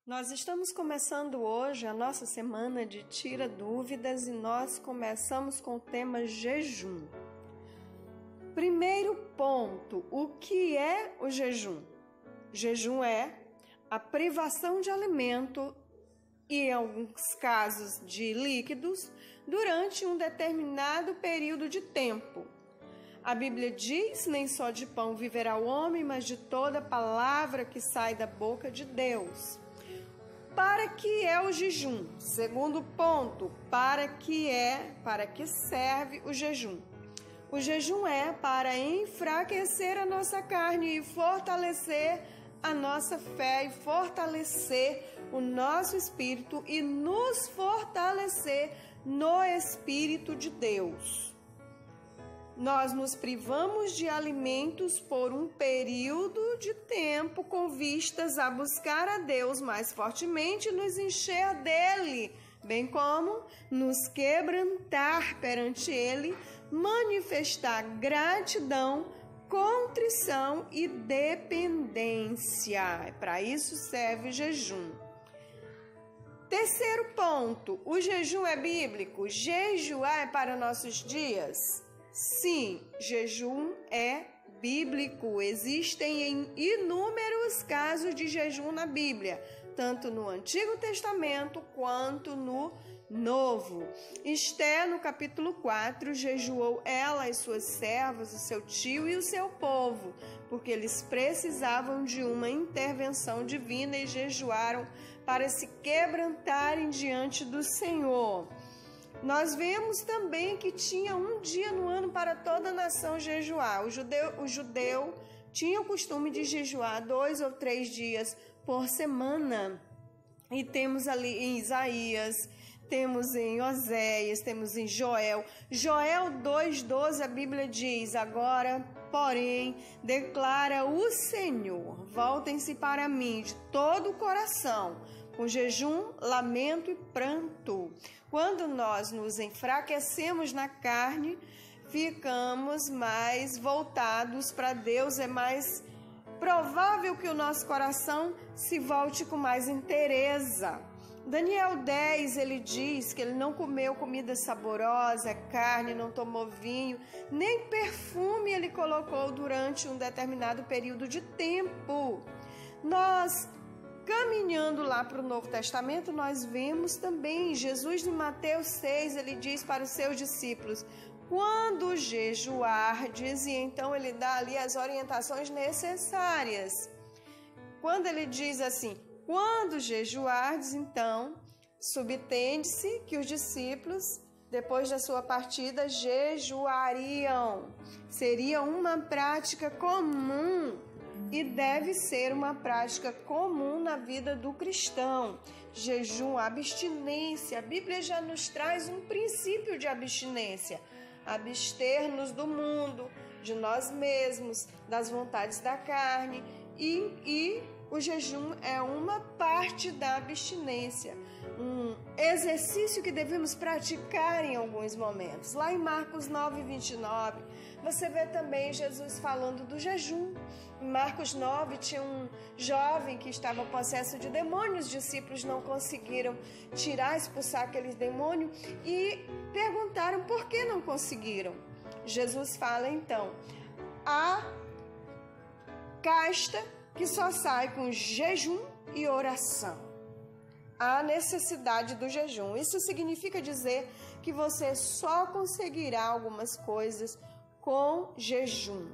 Nós estamos começando hoje a nossa semana de Tira Dúvidas e nós começamos com o tema jejum. Primeiro ponto, o que é o jejum? Jejum é a privação de alimento e, em alguns casos, de líquidos durante um determinado período de tempo. A Bíblia diz, nem só de pão viverá o homem, mas de toda palavra que sai da boca de Deus. Para que é o jejum? Segundo ponto, para que serve o jejum? O jejum é para enfraquecer a nossa carne e fortalecer a nossa fé e fortalecer o nosso espírito e nos fortalecer no Espírito de Deus. Nós nos privamos de alimentos por um período de tempo com vistas a buscar a Deus mais fortemente e nos encher dele, bem como nos quebrantar perante ele, manifestar gratidão, contrição e dependência. Para isso serve o jejum. Terceiro ponto, o jejum é bíblico? Jejuar é para nossos dias? Sim, jejum é bíblico. Existem inúmeros casos de jejum na Bíblia, tanto no Antigo Testamento quanto no Novo. Esté, no capítulo 4, jejuou ela, as suas servas, o seu tio e o seu povo, porque eles precisavam de uma intervenção divina e jejuaram para se quebrantarem diante do Senhor. Nós vemos também que tinha um dia no ano para toda a nação jejuar. O judeu tinha o costume de jejuar 2 ou 3 dias por semana. E temos ali em Isaías, temos em Oséias, temos em Joel. Joel 2,12 a Bíblia diz: agora, porém, declara o Senhor, voltem-se para mim de todo o coração, com jejum, lamento e pranto. Quando nós nos enfraquecemos na carne, ficamos mais voltados para Deus, é mais provável que o nosso coração se volte com mais inteireza. Daniel 10, ele diz que ele não comeu comida saborosa, carne, não tomou vinho, nem perfume ele colocou durante um determinado período de tempo. Nós, caminhando lá para o Novo Testamento, nós vemos também Jesus em Mateus 6, ele diz para os seus discípulos: quando jejuardes, e então ele dá ali as orientações necessárias. Quando ele diz assim, quando jejuardes, então, subtende-se que os discípulos, depois da sua partida, jejuariam. Seria uma prática comum e deve ser uma prática comum na vida do cristão. Jejum, abstinência. A Bíblia já nos traz um princípio de abstinência. Abster-nos do mundo, de nós mesmos, das vontades da carne e o jejum é uma parte da abstinência, um exercício que devemos praticar em alguns momentos. Lá em Marcos 9:29, você vê também Jesus falando do jejum. Em Marcos 9 tinha um jovem que estava possesso de demônios, os discípulos não conseguiram expulsar aqueles demônios e perguntaram por que não conseguiram. Jesus fala então, a casta que só sai com jejum e oração. Há necessidade do jejum. Isso significa dizer que você só conseguirá algumas coisas com jejum,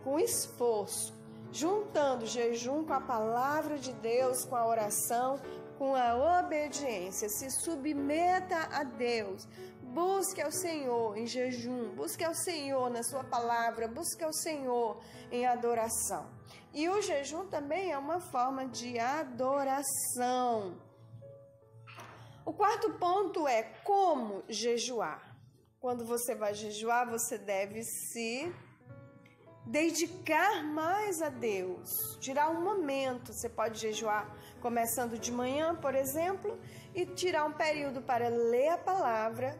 com esforço, juntando jejum com a palavra de Deus, com a oração, com a obediência. Se submeta a Deus. Busque ao Senhor em jejum, busque ao Senhor na sua palavra, busque ao Senhor em adoração. E o jejum também é uma forma de adoração. O quarto ponto é como jejuar. Quando você vai jejuar, você deve se dedicar mais a Deus, tirar um momento. Você pode jejuar começando de manhã, por exemplo, e tirar um período para ler a palavra,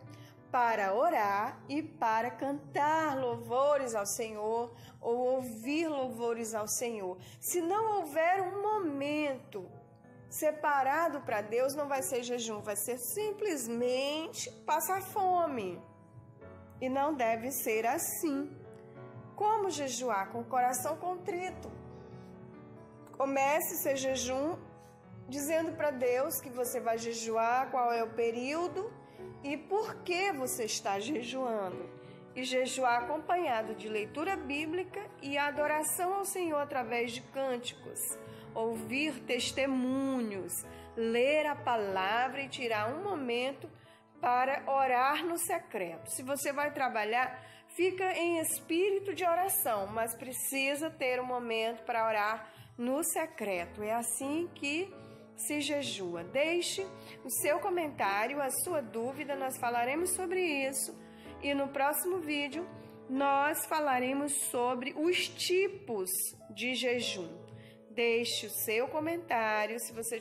para orar e para cantar louvores ao Senhor ou ouvir louvores ao Senhor. Se não houver um momento separado para Deus não vai ser jejum, vai ser simplesmente passar fome. E não deve ser assim. Como jejuar? Com o coração contrito. Comece seu jejum dizendo para Deus que você vai jejuar, qual é o período e por que você está jejuando. E jejuar acompanhado de leitura bíblica e adoração ao Senhor através de cânticos, ouvir testemunhos, ler a palavra e tirar um momento para orar no secreto. Se você vai trabalhar, fica em espírito de oração, mas precisa ter um momento para orar no secreto. É assim que se jejua. Deixe o seu comentário, a sua dúvida, nós falaremos sobre isso. E no próximo vídeo, nós falaremos sobre os tipos de jejum. Deixe o seu comentário. Se você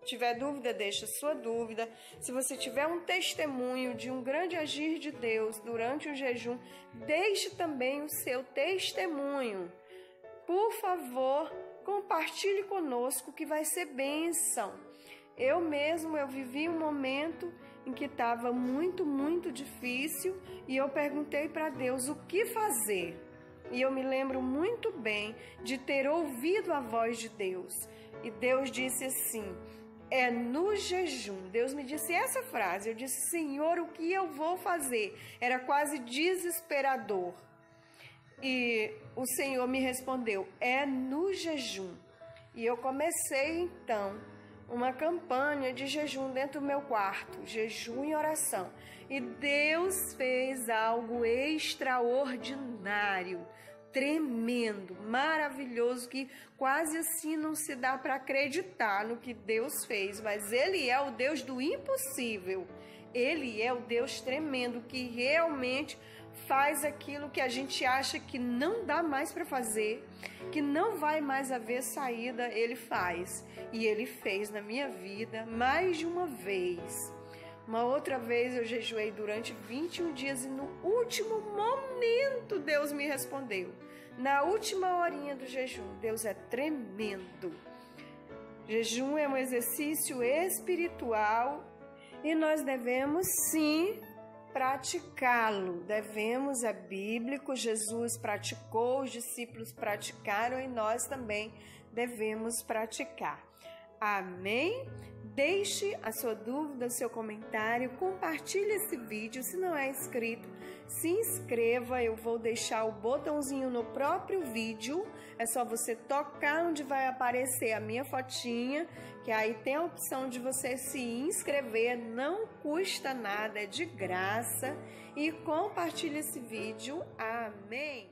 tiver dúvida, deixe a sua dúvida. Se você tiver um testemunho de um grande agir de Deus durante o jejum, deixe também o seu testemunho. Por favor, compartilhe conosco que vai ser bênção. Eu vivi um momento em que estava muito difícil e eu perguntei para Deus o que fazer. E eu me lembro muito bem de ter ouvido a voz de Deus. E Deus disse assim, é no jejum. Deus me disse essa frase, eu disse, Senhor, o que eu vou fazer? Era quase desesperador. E o Senhor me respondeu, é no jejum. E eu comecei então uma campanha de jejum dentro do meu quarto, jejum e oração. E Deus fez algo extraordinário, tremendo, maravilhoso, que quase assim não se dá para acreditar no que Deus fez. Mas Ele é o Deus do impossível. Ele é o Deus tremendo que realmente faz aquilo que a gente acha que não dá mais para fazer, que não vai mais haver saída, Ele faz. E Ele fez na minha vida mais de uma vez. Uma outra vez eu jejuei durante 21 dias e no último momento Deus me respondeu. Na última horinha do jejum, Deus é tremendo. Jejum é um exercício espiritual e nós devemos sim praticá-lo. É bíblico, Jesus praticou, os discípulos praticaram e nós também devemos praticar. Amém? Deixe a sua dúvida, o seu comentário, compartilhe esse vídeo. Se não é inscrito, se inscreva. Eu vou deixar o botãozinho no próprio vídeo. É só você tocar onde vai aparecer a minha fotinha, que aí tem a opção de você se inscrever. Não custa nada, é de graça. E compartilhe esse vídeo. Amém?